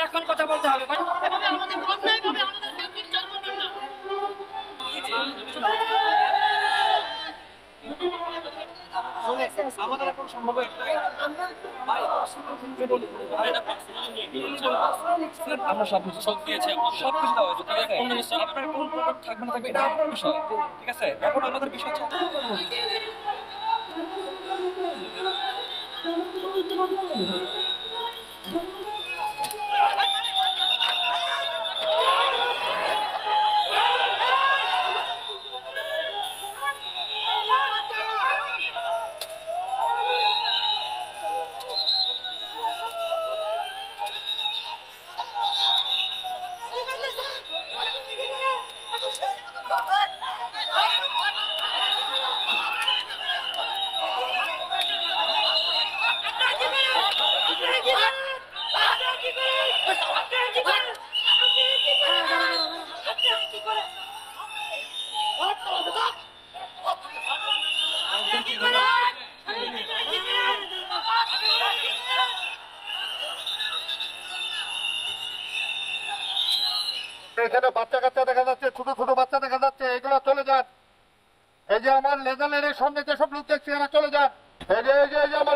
এখন কথা বলতে হবে। আমাদের এখন সম্ভব আমরা সবকিছু সব দিয়েছি, সবকিছু দেওয়া হয়েছে, ঠিক আছে? আপনার কোন প্রোগ্রাম থাকবে না থাকবে এটা আপনার বিষয়, ঠিক আছে? এখন আমাদের বিষয় হচ্ছে এখানে বাচ্চা কাচ্চা দেখা যাচ্ছে, ছোট ছোট বাচ্চা দেখা যাচ্ছে, এগুলো চলে যান। এই যে আমার লেজালের সামনে যেসব লোক দেখছি এরা চলে যান। এই যে আমার